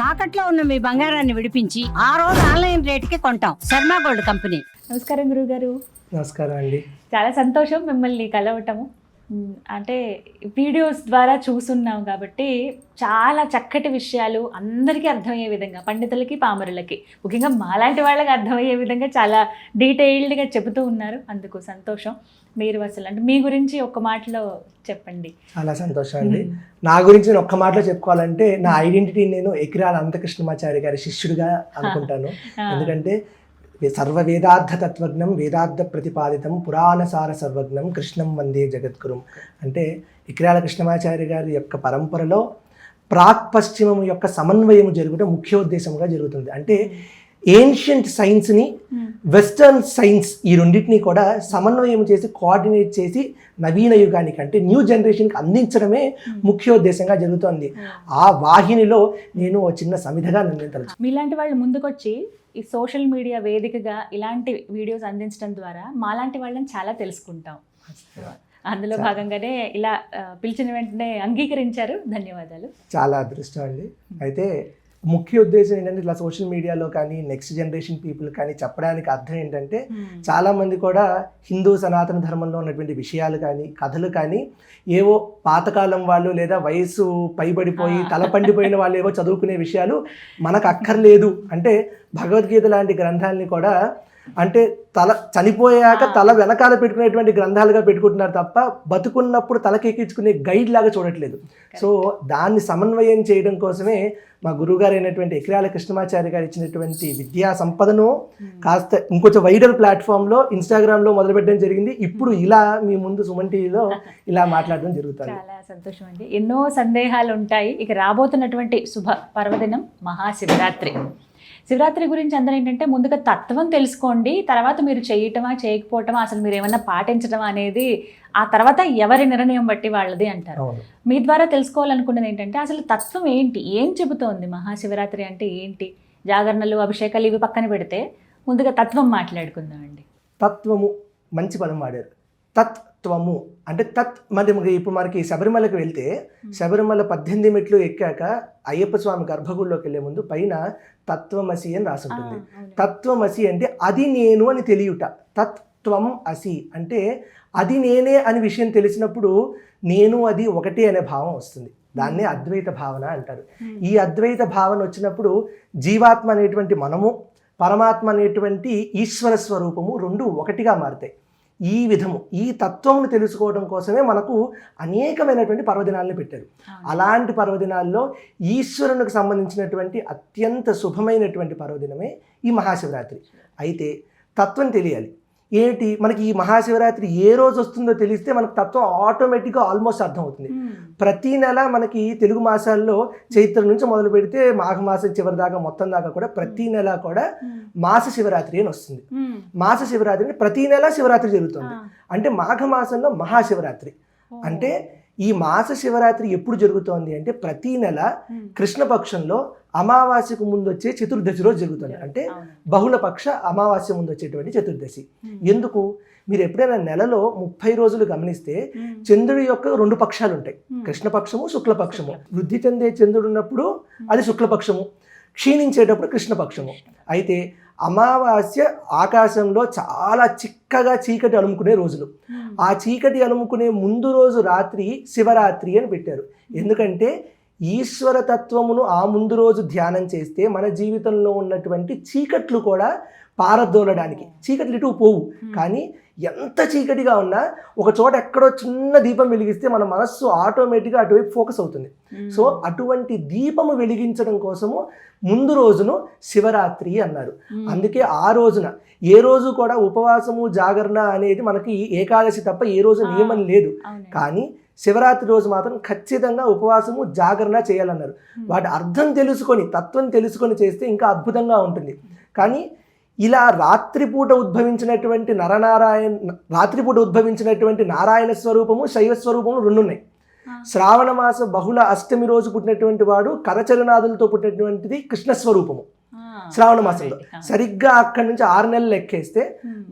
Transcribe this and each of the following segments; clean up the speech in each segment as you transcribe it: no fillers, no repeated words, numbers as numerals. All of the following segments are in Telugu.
తాకట్లో ఉన్న మీ బంగారాన్ని విడిపించి ఆ రోజు ఆన్లైన్ రేటుకి కొంటాం. Sharma gold company. నమస్కారం గురుగారు. నమస్కారం అండి. చాలా సంతోషం మిమ్మల్ని కలవటము. అంటే వీడియోస్ ద్వారా చూస్తున్నాం కాబట్టి చాలా చక్కటి విషయాలు అందరికీ అర్థమయ్యే విధంగా, పండితులకి పామరులకి ముఖ్యంగా మాలాంటి వాళ్ళకి అర్థమయ్యే విధంగా చాలా డీటెయిల్డ్గా చెబుతూ ఉన్నారు. అందుకు సంతోషం. మీరు అసలు అంటే మీ గురించి ఒక్క మాటలో చెప్పండి. చాలా సంతోషం అండి. నా గురించి నేను ఒక్క మాటలో చెప్పుకోవాలంటే నా ఐడెంటిటీ నేను ఎకిరాల అనంతకృష్ణమాచారి గారి శిష్యుడిగా అనుకుంటాను. ఎందుకంటే సర్వ వేదార్థ తత్వజ్ఞం వేదార్థ ప్రతిపాదితం పురాణసార సర్వజ్ఞం కృష్ణం వందే జగద్గురుం. అంటే ఎకిరాల కృష్ణమాచారి గారి యొక్క పరంపరలో ప్రాక్ పశ్చిమం యొక్క సమన్వయం జరుగుట ముఖ్యోద్దేశంగా జరుగుతుంది. అంటే ఏన్షియంట్ సైన్స్ని వెస్టర్న్ సైన్స్ ఈ రెండింటినీ కూడా సమన్వయం చేసి కోఆర్డినేట్ చేసి నవీన యుగానికి అంటే న్యూ జనరేషన్కి అందించడమే ముఖ్యోద్దేశంగా జరుగుతుంది. ఆ వాహినిలో నేను చిన్న సమిధగా నిర్ణయించవచ్చు. మీలాంటి వాళ్ళు ముందుకొచ్చి ఈ సోషల్ మీడియా వేదికగా ఇలాంటి వీడియోస్ అందించడం ద్వారా మాలాంటి వాళ్ళని చాలా తెలుసుకుంటాం. అందులో భాగంగానే ఇలా పిలిచిన వెంటనే అంగీకరించారు. ధన్యవాదాలు. చాలా అదృష్టం అండి. అయితే ముఖ్య ఉద్దేశం ఏంటంటే ఇట్లా సోషల్ మీడియాలో కానీ నెక్స్ట్ జనరేషన్ పీపుల్ కానీ చెప్పడానికి అర్థం ఏంటంటే చాలామంది కూడా హిందూ సనాతన ధర్మంలో ఉన్నటువంటి విషయాలు కానీ కథలు కానీ ఏవో పాతకాలం వాళ్ళు లేదా వయసు పైబడిపోయి తల పండిపోయిన వాళ్ళు ఏవో చదువుకునే విషయాలు మనకు అక్కర్లేదు. అంటే భగవద్గీత లాంటి గ్రంథాలని కూడా అంటే చనిపోయాక తల వెనకాల పెట్టుకునేటువంటి గ్రంథాలుగా పెట్టుకుంటున్నారు తప్ప బతుకున్నప్పుడు తలకెక్కించుకునే గైడ్ లాగా చూడట్లేదు. సో దాన్ని సమన్వయం చేయడం కోసమే మా గురువుగారు అయినటువంటి ఎకిరాల కృష్ణమాచారి గారు ఇచ్చినటువంటి విద్యా సంపదను కాస్త ఇంకొంచెం వైడర్ ప్లాట్ఫామ్లో ఇన్స్టాగ్రామ్లో మొదలుపెట్టడం జరిగింది. ఇప్పుడు ఇలా మీ ముందు సుమన్ టీవీలో ఇలా మాట్లాడడం జరుగుతుంది. చాలా సంతోషం అండి. ఎన్నో సందేహాలు ఉంటాయి. ఇక రాబోతున్నటువంటి శుభ పర్వదినం మహాశివరాత్రి. శివరాత్రి గురించి అందరూ ఏంటంటే ముందుగా తత్వం తెలుసుకోండి, తర్వాత మీరు చేయటమా చేయకపోవటమా అసలు మీరు ఏమన్నా పాటించడం అనేది ఆ తర్వాత ఎవరి నిర్ణయం బట్టి వాళ్ళది అంటారు. మీ ద్వారా తెలుసుకోవాలనుకున్నది ఏంటంటే అసలు తత్వం ఏంటి, ఏం చెబుతోంది మహాశివరాత్రి అంటే ఏంటి? జాగరణలు అభిషేకాలు ఇవి పక్కన పెడితే ముందుగా తత్వం మాట్లాడుకుందామండి. తత్వము మంచి పదం వాడారు. తత్వము అంటే మరి ఇప్పుడు మనకి శబరిమలకి వెళ్తే శబరిమల 18 మెట్లు ఎక్కాక అయ్యప్ప స్వామి గర్భగుడిలోకి వెళ్ళే ముందు పైన తత్వమసి అని రాసి ఉంటుంది. తత్వమసి అంటే అది నేను అని తెలియట. తత్వం అసి అంటే అది నేనే అని విషయం తెలిసినప్పుడు నేను అది ఒకటే అనే భావం వస్తుంది. దాన్నే అద్వైత భావన అంటారు. ఈ అద్వైత భావన వచ్చినప్పుడు జీవాత్మ అనేటువంటి మనము పరమాత్మ అనేటువంటి ఈశ్వర స్వరూపము రెండు ఒకటిగా మారుతాయి. ఈ విధము ఈ తత్వమును తెలుసుకోవడం కోసమే మనకు అనేకమైనటువంటి పర్వదినాలను పెట్టారు. అలాంటి పర్వదినాల్లో ఈశ్వరునికి సంబంధించినటువంటి అత్యంత శుభమైనటువంటి పర్వదినమే ఈ మహాశివరాత్రి. అయితే తత్వం తెలియాలి. ఏంటి మనకి ఈ మహాశివరాత్రి ఏ రోజు వస్తుందో తెలిస్తే మనకు తత్వం ఆటోమేటిక్గా ఆల్మోస్ట్ అర్థమవుతుంది. ప్రతి నెల మనకి తెలుగు మాసాల్లో చైత్ర నుంచి మొదలు పెడితే మాఘమాసం చివరి దాకా మొత్తం దాకా కూడా ప్రతి నెల కూడా మాస శివరాత్రి అని వస్తుంది. మాస శివరాత్రి ప్రతి నెల శివరాత్రి జరుగుతుంది. అంటే మాఘమాసంలో మహాశివరాత్రి. అంటే ఈ మాస శివరాత్రి ఎప్పుడు జరుగుతోంది అంటే ప్రతి నెల కృష్ణపక్షంలో అమావాస్యకు ముందు వచ్చే చతుర్దశి రోజు జరుగుతుంది. అంటే బహుళపక్ష అమావాస్య ముందు వచ్చేటువంటి చతుర్దశి. ఎందుకు మీరు ఎప్పుడైనా నెలలో 30 రోజులు గమనిస్తే చంద్రుడి యొక్క 2 పక్షాలు ఉంటాయి, కృష్ణపక్షము శుక్లపక్షము. వృద్ధి చెందే చంద్రుడు ఉన్నప్పుడు అది శుక్లపక్షము, క్షీణించేటప్పుడు కృష్ణపక్షము. అయితే అమావాస్య ఆకాశంలో చాలా చిక్కగా చీకటి అలుముకునే రోజులు. ఆ చీకటి అలుముకునే ముందు రోజు రాత్రి శివరాత్రి అని పెట్టారు. ఎందుకంటే ఈశ్వర తత్వమును ఆ ముందు రోజు ధ్యానం చేస్తే మన జీవితంలో ఉన్నటువంటి చీకట్లు కూడా పారదోలడానికి. చీకట్లు ఇటు పోవు, కానీ ఎంత చీకటిగా ఉన్నా ఒక చోట ఎక్కడో చిన్న దీపం వెలిగిస్తే మన మనస్సు ఆటోమేటిక్గా అటువైపు ఫోకస్ అవుతుంది. సో అటువంటి దీపము వెలిగించడం కోసము ముందు రోజును శివరాత్రి అన్నారు. అందుకే ఆ రోజున ఏ రోజు కూడా ఉపవాసము జాగరణ అనేది మనకి ఏకాదశి తప్ప ఏ రోజు నియమం లేదు. కానీ శివరాత్రి రోజు మాత్రం ఖచ్చితంగా ఉపవాసము జాగరణ చేయాలన్నారు. వాటి అర్థం తెలుసుకొని తత్వం తెలుసుకొని చేస్తే ఇంకా అద్భుతంగా ఉంటుంది. కానీ ఇలా రాత్రిపూట ఉద్భవించినటువంటి నారాయణ స్వరూపము శైవ స్వరూపము రెండు ఉన్నాయి. శ్రావణ మాస బహుళ అష్టమి రోజు పుట్టినటువంటి వాడు కరచరణాదులతో పుట్టినటువంటిది కృష్ణస్వరూపము. శ్రావణ మాసంలో సరిగ్గా అక్కడి నుంచి 6 నెలలు లెక్కేస్తే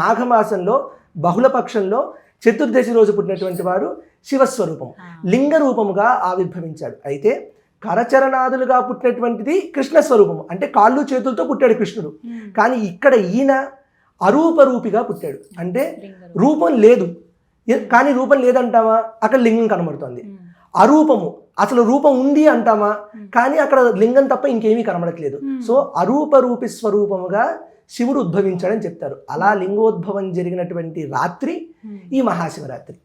మాఘమాసంలో బహుళపక్షంలో చతుర్దశి రోజు పుట్టినటువంటి వాడు శివస్వరూపము లింగ రూపముగా ఆవిర్భవించాడు. అయితే కరచరణాదులుగా పుట్టినటువంటిది కృష్ణ స్వరూపము, అంటే కాళ్ళు చేతులతో పుట్టాడు కృష్ణుడు. కానీ ఇక్కడ ఈయన అరూపరూపిగా పుట్టాడు, అంటే రూపం లేదు. కానీ రూపం లేదంటావా, అక్కడ లింగం కనబడుతుంది. అరూపము, అసలు రూపం ఉంది అంటామా, కానీ అక్కడ లింగం తప్ప ఇంకేమీ కనబడట్లేదు. సో అరూపరూపి స్వరూపముగా శివుడు ఉద్భవించాడని చెప్తారు. అలా లింగోద్భవం జరిగినటువంటి రాత్రి ఈ మహాశివరాత్రి.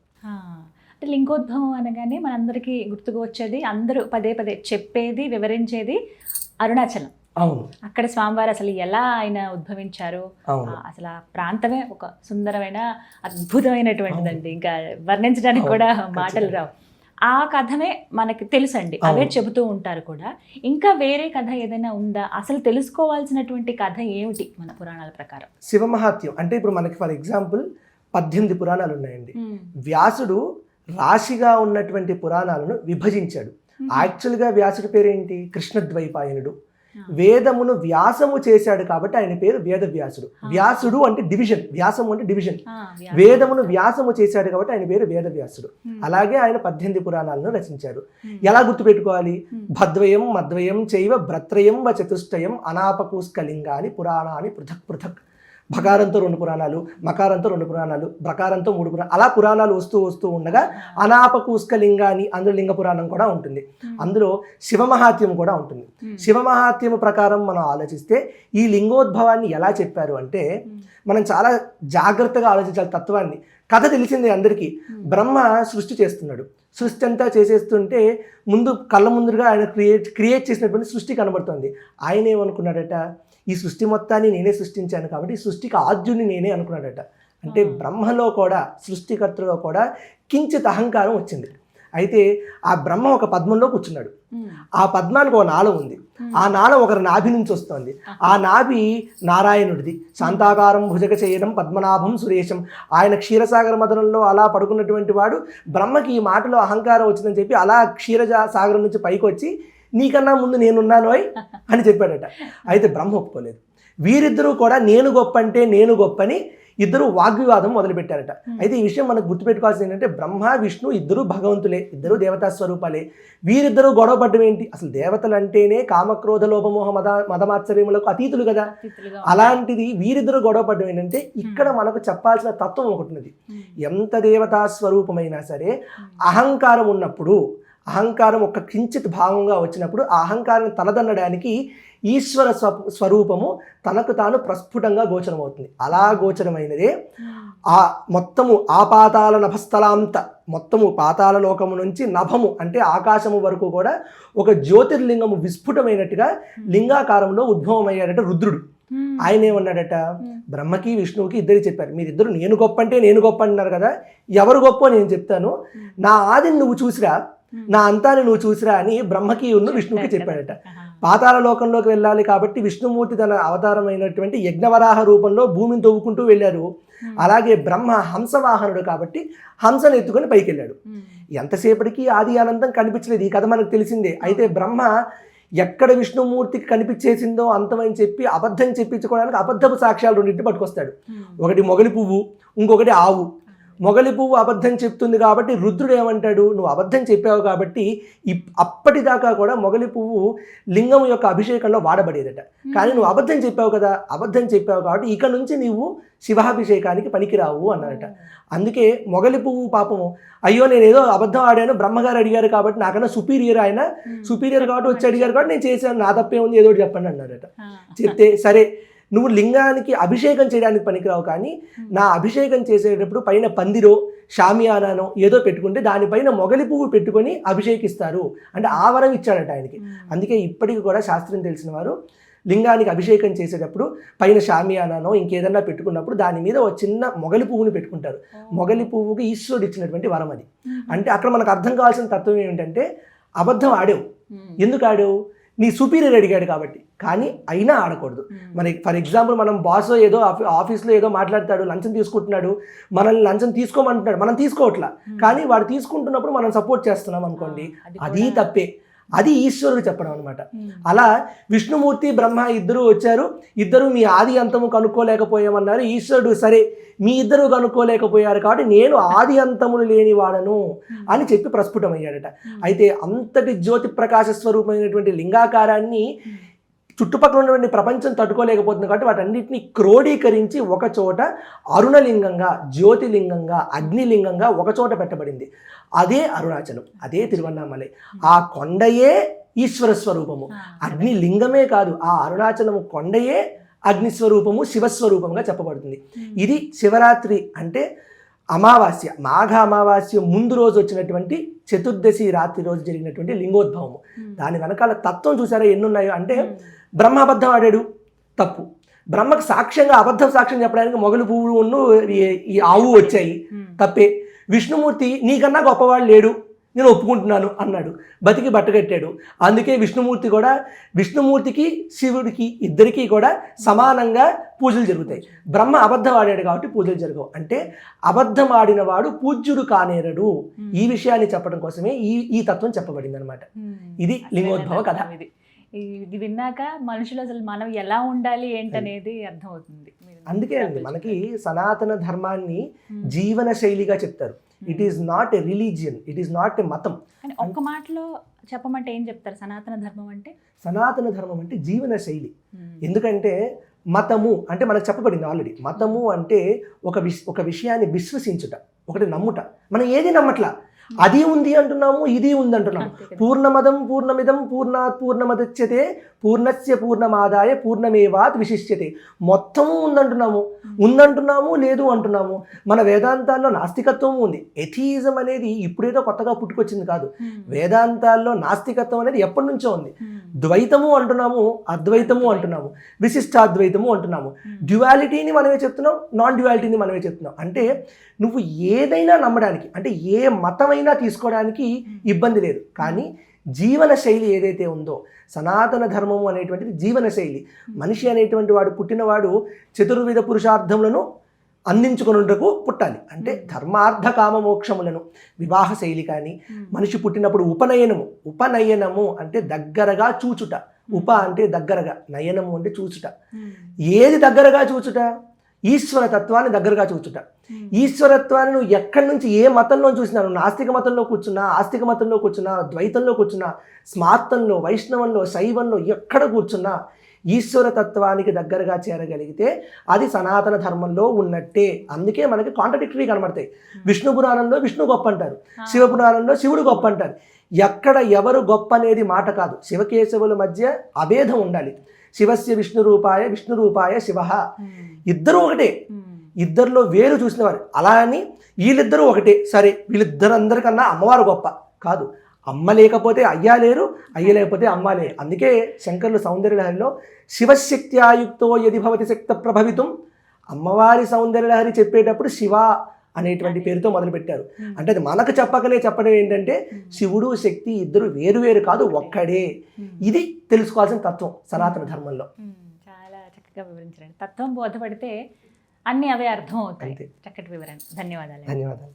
అంటే లింగోద్భవం అనగానే మనందరికీ గుర్తుకు వచ్చేది, అందరూ పదే పదే చెప్పేది, వివరించేది అరుణాచలం. అవును, అక్కడ స్వామివారు అసలు ఎలా ఆయన ఉద్భవించారు, అసలు ఆ ప్రాంతమే ఒక సుందరమైన అద్భుతమైనటువంటిదండి, ఇంకా వర్ణించడానికి కూడా మాటలు రావు. ఆ కథమే మనకి తెలుసండి, అవే చెబుతూ ఉంటారు కూడా. ఇంకా వేరే కథ ఏదైనా ఉందా, అసలు తెలుసుకోవాల్సినటువంటి కథ ఏమిటి మన పురాణాల ప్రకారం? శివమహాత్యం అంటే ఇప్పుడు మనకి ఫర్ ఎగ్జాంపుల్ 18 పురాణాలు ఉన్నాయండి. వ్యాసుడు రాశిగా ఉన్నటువంటి పురాణాలను విభజించాడు. యాక్చువల్గా వ్యాసుడి పేరేంటి, కృష్ణద్వైపాయనుడు. వేదమును వ్యాసము చేశాడు కాబట్టి ఆయన పేరు వేదవ్యాసుడు. వ్యాసుడు అంటే డివిజన్, వ్యాసము అంటే డివిజన్. వేదమును వ్యాసము చేశాడు కాబట్టి ఆయన పేరు వేదవ్యాసుడు. అలాగే ఆయన 18 పురాణాలను రచించారు. ఎలా గుర్తుపెట్టుకోవాలి, భద్వయం మద్వయం చైవ భ్రత్రయం వ చతుష్టయం అనాపకూస్కలింగాని పురాణాన్ని పృథక్ పృథక్. భకారంతో 2 పురాణాలు, మకారంతో 2 పురాణాలు, బ్రకారంతో 3 పురాణాలు, అలా పురాణాలు వస్తూ ఉండగా అనాపకూస్కలింగాని, అందులో లింగ పురాణం కూడా ఉంటుంది. అందులో శివమహాత్యం కూడా ఉంటుంది. శివమహాత్యం ప్రకారం మనం ఆలోచిస్తే ఈ లింగోద్భవాన్ని ఎలా చెప్పారు అంటే, మనం చాలా జాగ్రత్తగా ఆలోచించాలి తత్వాన్ని. కథ తెలిసిందే అందరికీ. బ్రహ్మ సృష్టి చేస్తున్నాడు, సృష్టి అంతా చేసేస్తుంటే ముందు కళ్ళ ముందుగా ఆయన క్రియేట్ చేసినటువంటి సృష్టి కనబడుతుంది. ఆయన ఏమనుకున్నాడట, ఈ సృష్టి మొత్తాన్ని నేనే సృష్టించాను కాబట్టి ఈ సృష్టికి ఆద్యుని నేనే అనుకున్నాడట. అంటే బ్రహ్మలో కూడా, సృష్టికర్తలో కూడా కించిత్ అహంకారం వచ్చింది. అయితే ఆ బ్రహ్మ ఒక పద్మంలో కూర్చున్నాడు. ఆ పద్మానికి ఒక నాళం ఉంది. ఆ నాళం ఒకరి నాభి నుంచి వస్తుంది. ఆ నాభి నారాయణుడిది. శాంతాకారం భుజగ చేయడం పద్మనాభం సురేశం. ఆయన క్షీరసాగర మదనంలో అలా పడుకున్నటువంటి వాడు బ్రహ్మకి ఈ మాటలో అహంకారం వచ్చిందని చెప్పి అలా సాగరం నుంచి పైకి వచ్చి నీకన్నా ముందు నేనున్నాను అని చెప్పాడట. అయితే బ్రహ్మ ఒప్పుకోలేదు. వీరిద్దరూ కూడా నేను గొప్ప అంటే నేను గొప్పని ఇద్దరు వాగ్వివాదం మొదలుపెట్టారట. అయితే ఈ విషయం మనకు గుర్తుపెట్టుకోవాల్సింది ఏంటంటే, బ్రహ్మ విష్ణు ఇద్దరు భగవంతులే, ఇద్దరు దేవతా స్వరూపాలే. వీరిద్దరూ గొడవపడ్డం ఏంటి, అసలు దేవతలు అంటేనే కామక్రోధ లోభమోహ మదమాత్సర్యములకు అతీతులు కదా. అలాంటిది వీరిద్దరు గొడవపడ్డం ఏంటంటే, ఇక్కడ మనకు చెప్పాల్సిన తత్వం ఒకటి ఉన్నది. ఎంత దేవతా స్వరూపమైనా సరే అహంకారం ఉన్నప్పుడు, అహంకారం ఒక కించిత్ భావంగా వచ్చినప్పుడు ఆ అహంకారాన్ని తలదన్నడానికి ఈశ్వర స్వరూపము తనకు తాను ప్రస్ఫుటంగా గోచరమవుతుంది. అలా గోచరమైనదే ఆ మొత్తము ఆపాతాల నభస్థలాంత, మొత్తము పాతాల లోకము నుంచి నభము అంటే ఆకాశము వరకు కూడా ఒక జ్యోతిర్లింగము విస్ఫుటమైనట్టుగా లింగాకారంలో ఉద్భవమయ్యాడట రుద్రుడు. ఆయన ఏమన్నాడట, బ్రహ్మకి విష్ణువుకి ఇద్దరు చెప్పారు, మీరిద్దరు నేను గొప్ప అంటే నేను గొప్ప అంటున్నారు కదా, ఎవరు గొప్ప నేను చెప్తాను, నా ఆదిని నువ్వు చూసిరా, నా అంతాన్ని నువ్వు చూసిరా అని బ్రహ్మకి విష్ణువుకి చెప్పాడట. పాతాళ లోకంలోకి వెళ్ళాలి కాబట్టి విష్ణుమూర్తి తన అవతారమైనటువంటి యజ్ఞవరాహ రూపంలో భూమిని తవ్వుకుంటూ వెళ్ళారు. అలాగే బ్రహ్మ హంసవాహనుడు కాబట్టి హంసను ఎత్తుకొని పైకి వెళ్ళాడు. ఎంతసేపటికి ఆది అనంతం కనిపించలేదు, ఈ కథ మనకు తెలిసిందే. అయితే బ్రహ్మ ఎక్కడ విష్ణుమూర్తికి కనిపించేసిందో అంతమని చెప్పి అబద్ధం చెప్పించుకోవడానికి అబద్ధపు సాక్ష్యాలు 2 పట్టుకొస్తాడు. ఒకటి మొగలి పువ్వు, ఇంకొకటి ఆవు. మొగలి పువ్వు అబద్ధం చెప్తుంది కాబట్టి రుద్రుడు ఏమంటాడు, నువ్వు అబద్ధం చెప్పావు కాబట్టి అప్పటిదాకా కూడా మొగలి పువ్వు లింగం యొక్క అభిషేకంలో వాడబడేదట. కానీ నువ్వు అబద్ధం చెప్పావు కదా, అబద్ధం చెప్పావు కాబట్టి ఇక నుంచి నీవు శివాభిషేకానికి పనికిరావు అన్నారట. అందుకే మొగలి పువ్వు పాపము, అయ్యో నేను ఏదో అబద్ధం ఆడాను, బ్రహ్మగారు అడిగారు కాబట్టి నాకన్నా సుపీరియర్, ఆయన సుపీరియర్ కాబట్టి వచ్చి అడిగారు కాబట్టి నేను చేశాను, నా తప్పే ఉంది, ఏదో చెప్పండి అన్నారట. చెప్తే సరే నువ్వు లింగానికి అభిషేకం చేయడానికి పనికిరావు, కానీ నా అభిషేకం చేసేటప్పుడు పైన పందిరో షామియానానో ఏదో పెట్టుకుంటే దానిపైన మొగలి పువ్వు పెట్టుకొని అభిషేకిస్తారు అంటే ఆ వరం ఇచ్చాడట ఆయనకి. అందుకే ఇప్పటికి కూడా శాస్త్రం తెలిసిన వారు లింగానికి అభిషేకం చేసేటప్పుడు పైన షామియానానో ఇంకేదన్నా పెట్టుకున్నప్పుడు దాని మీద ఒక చిన్న మొగలి పువ్వుని పెట్టుకుంటారు. మొగలి పువ్వుకి ఈశ్వరుడు ఇచ్చినటువంటి వరం అది. అంటే అక్కడ మనకు అర్థం కావాల్సిన తత్వం ఏమిటంటే, అబద్ధం ఆడేవు, ఎందుకు ఆడేవు, నీ సుపీరియర్ అడిగాడు కాబట్టి, కానీ అయినా ఆడకూడదు. మరి ఫర్ ఎగ్జాంపుల్ మనం బాస్ ఏదో ఆఫీస్లో ఏదో మాట్లాడతాడు, లంచం తీసుకుంటున్నాడు, మనల్ని లంచం తీసుకోమంటున్నాడు, మనం తీసుకోవట్లా, కానీ వాడు తీసుకుంటున్నప్పుడు మనం సపోర్ట్ చేస్తున్నాం అనుకోండి, అది తప్పే. అది ఈశ్వరుడు చెప్పడం అనమాట. అలా విష్ణుమూర్తి బ్రహ్మ ఇద్దరు వచ్చారు, ఇద్దరు మీ ఆది అంతము కనుక్కోలేకపోయామన్నారు. ఈశ్వరుడు సరే మీ ఇద్దరు కనుక్కోలేకపోయారు కాబట్టి నేను ఆది అంతములు లేని వాడను అని చెప్పి ప్రస్ఫుటమయ్యాడట. అయితే అంతటి జ్యోతి ప్రకాశ స్వరూపమైనటువంటి లింగాకారాన్ని చుట్టుపక్కల ఉన్నటువంటి ప్రపంచం తట్టుకోలేకపోతుంది కాబట్టి వాటన్నిటిని క్రోడీకరించి ఒక చోట అరుణలింగంగా, జ్యోతిలింగంగా, అగ్నిలింగంగా ఒక చోట పెట్టబడింది. అదే అరుణాచలం, అదే తిరువన్నామలై. ఆ కొండయే ఈశ్వర స్వరూపము, అగ్నిలింగమే కాదు, ఆ అరుణాచలము కొండయే అగ్నిస్వరూపము, శివస్వరూపంగా చెప్పబడుతుంది. ఇది శివరాత్రి అంటే అమావాస్య, మాఘ అమావాస్య ముందు రోజు వచ్చినటువంటి చతుర్దశి రాత్రి రోజు జరిగినటువంటి లింగోద్భవము. దాని వెనకాల తత్వం చూసారా ఎన్నున్నాయో అంటే, బ్రహ్మ అబద్ధం ఆడాడు, తప్పు. బ్రహ్మకు సాక్ష్యంగా అబద్ధం సాక్ష్యం చెప్పడానికి మొగలు పువ్వును ఈ ఆవు వచ్చాయి, తప్పే. విష్ణుమూర్తి నీకన్నా గొప్పవాడు లేడు, నేను ఒప్పుకుంటున్నాను అన్నాడు, బతికి బట్టగట్టాడు. అందుకే విష్ణుమూర్తికి శివుడికి ఇద్దరికీ కూడా సమానంగా పూజలు జరుగుతాయి. బ్రహ్మ అబద్ధం ఆడాడు కాబట్టి పూజలు జరగవు. అంటే అబద్ధం ఆడిన వాడు పూజ్యుడు కానేరడు. ఈ విషయాన్ని చెప్పడం కోసమే ఈ తత్వం చెప్పబడింది అనమాట. ఇది లింగోద్భవ కథ. ఇది విన్నాక మనుషులు అసలు మనం ఎలా ఉండాలి ఏంటనేది అర్థమవుతుంది. అందుకే అండి మనకి సనాతన ధర్మాన్ని జీవన శైలిగా చెప్తారు. It is not a religion, it is not a మతం. కానీ ఒక్క మాటలో చెప్పమంటే ఏం చెప్తారు సనాతన ధర్మం అంటే? సనాతన ధర్మం అంటే జీవన శైలి. ఎందుకంటే మతము అంటే మనకు చెప్పబడింది ఆల్రెడీ. మతము అంటే ఒక విషయాన్ని విశ్వసించుట, ఒకటి నమ్ముట. మనం ఏది నమ్మట్లా, అది ఉంది అంటున్నాము, ఇది ఉంది అంటున్నాము. పూర్ణమదం పూర్ణమిదం పూర్ణాత్ పూర్ణమదచ్యతే పూర్ణస్య పూర్ణమాదాయ పూర్ణమేవాత్ విశిష్యతే. మొత్తము ఉందంటున్నాము, లేదు అంటున్నాము. మన వేదాంతాల్లో నాస్తికత్వము ఉంది. ఎథియిజం అనేది ఇప్పుడేదో కొత్తగా పుట్టుకొచ్చింది కాదు. వేదాంతాల్లో నాస్తికత్వం అనేది ఎప్పటి నుంచో ఉంది. ద్వైతము అంటున్నాము, అద్వైతము అంటున్నాము, విశిష్టాద్వైతము అంటున్నాము. డ్యువాలిటీని మనమే చెప్తున్నాం, నాన్ డ్యువాలిటీని మనమే చెప్తున్నాం. అంటే నువ్వు ఏదైనా నమ్మడానికి, అంటే ఏ మతమైనా తీసుకోవడానికి ఇబ్బంది లేదు. కానీ జీవన శైలి ఏదైతే ఉందో, సనాతన ధర్మము అనేటువంటిది జీవన శైలి. మనిషి అనేటువంటి వాడు పుట్టినవాడు చతుర్విధ పురుషార్థములను అందించుకొనుటకు పుట్టాలి. అంటే ధర్మార్థ కామ మోక్షములను వివాహ శైలి కానీ, మనిషి పుట్టినప్పుడు ఉపనయనము అంటే దగ్గరగా చూచుట. ఉప అంటే దగ్గరగా, నయనము అంటే చూచుట. ఏది దగ్గరగా చూచుట? ఈశ్వర తత్వాన్ని దగ్గరగా చూచుట. ఈశ్వరత్వాన్ని నువ్వు ఎక్కడి నుంచి ఏ మతంలో చూసినా, నువ్వు నాస్తిక మతంలో కూర్చున్నా, ఆస్తిక మతంలో కూర్చున్నా, ద్వైతంలో కూర్చున్నా, స్మార్తంలో, వైష్ణవంలో, శైవంలో ఎక్కడ కూర్చున్నా ఈశ్వర తత్వానికి దగ్గరగా చేరగలిగితే అది సనాతన ధర్మంలో ఉన్నట్టే. అందుకే మనకి కాంట్రడిక్టరీ కనబడతాయి. విష్ణు పురాణంలో విష్ణు గొప్ప అంటారు, శివ పురాణంలో శివుడు గొప్ప అంటారు. ఎక్కడ ఎవరు గొప్ప అనేది మాట కాదు. శివకేశవుల మధ్య అభేదం ఉండాలి. శివస్య విష్ణు రూపాయ శివ, ఇద్దరు ఒకటే. ఇద్దరిలో వేరు చూసిన వారు. అలా అని వీళ్ళిద్దరూ ఒకటే, సరే వీళ్ళిద్దరందరికన్నా అమ్మవారు గొప్ప కాదు. అమ్మ లేకపోతే అయ్యా లేరు, అయ్య లేకపోతే అమ్మ లేరు. అందుకే శంకరులు సౌందర్యలహరిలో శివశక్త్యాయుక్తో యది భవతి శక్త ప్రభవితం, అమ్మవారి సౌందర్యలహరి చెప్పేటప్పుడు శివ అనేటువంటి పేరుతో మొదలుపెట్టారు. అంటే అది మనకు చెప్పడం ఏంటంటే శివుడు శక్తి ఇద్దరు వేరు కాదు, ఒక్కడే. ఇది తెలుసుకోవాల్సిన తత్వం సనాతన ధర్మంలో. చాలా చక్కగా వివరించారండి. తత్వం బోధపడితే అన్ని అవే అర్థం అవుతాయి. చక్కటి వివరణ. ధన్యవాదాలు.